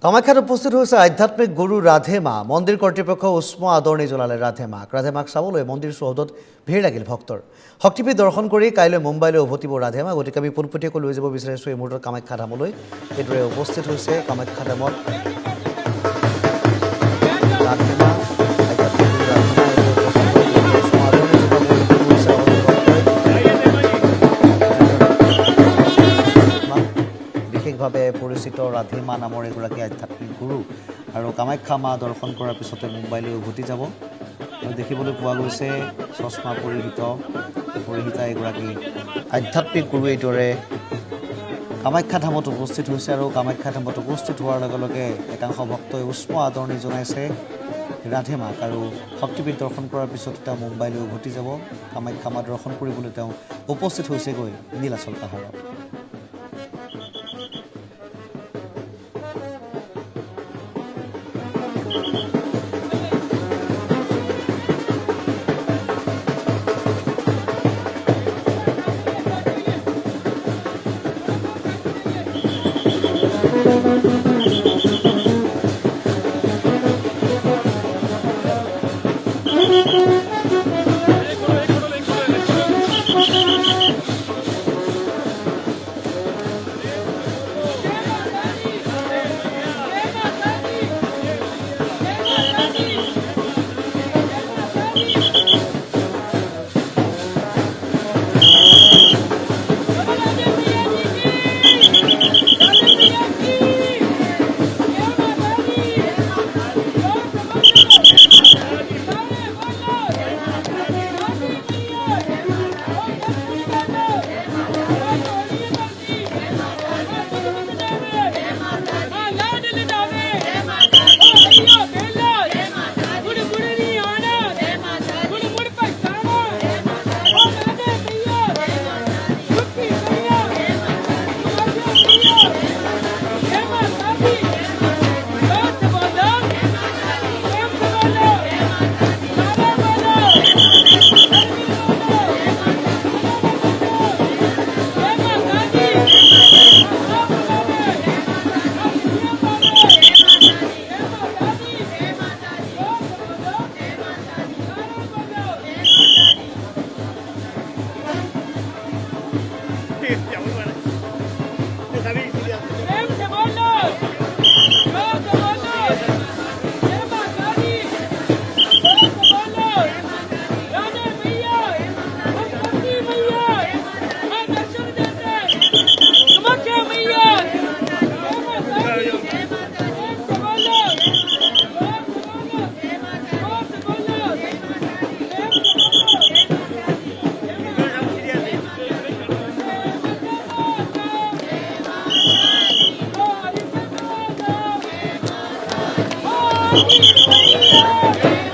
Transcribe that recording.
কামাখ্যাত উপস্থিত হৈছে আধ্যাত্মিক গুৰু ৰাধে মা। মন্দিৰ কৰ্তৃপক্ষ উষ্ম আদৰণি জনালে ৰাধে মাক চাবলৈ মন্দিৰ চৌহদত ভিৰ লাগিল ভক্তৰ। শক্তিপীঠ দৰ্শন কৰি কাইলৈ মুম্বাইলৈ উভতিব ৰাধে মা। গতিকে আমি পোনপটীয়াকৈ লৈ যাব বিচাৰিছোঁ এই মুহূৰ্তত কামাখ্যা ধামলৈ। এইদৰে উপস্থিত হৈছে কামাখ্যা ধামত ৰাধে মা। বিশেষভাৱে পৰিচিত ৰাধে মা নামৰ এগৰাকী আধ্যাত্মিক গুৰু আৰু কামাখ্যা মা দৰ্শন কৰাৰ পিছতে মুম্বাইলৈ উভতি যাব। দেখিবলৈ পোৱা গৈছে চশমা পৰিহিতা এগৰাকী আধ্যাত্মিক গুৰু এইদৰে কামাখ্যা ধামত উপস্থিত হৈছে আৰু কামাখ্যা ধামত উপস্থিত হোৱাৰ লগে লগে একাংশ ভক্তই উষ্ম আদৰণি জনাইছে ৰাধে মাক আৰু শক্তিপীঠ দৰ্শন কৰাৰ পিছত তেওঁ মুম্বাইলৈ উভতি যাব। কামাখ্যা মা দৰ্শন কৰিবলৈ তেওঁ উপস্থিত হৈছেগৈ নীলাচল পাহাৰত। Oh,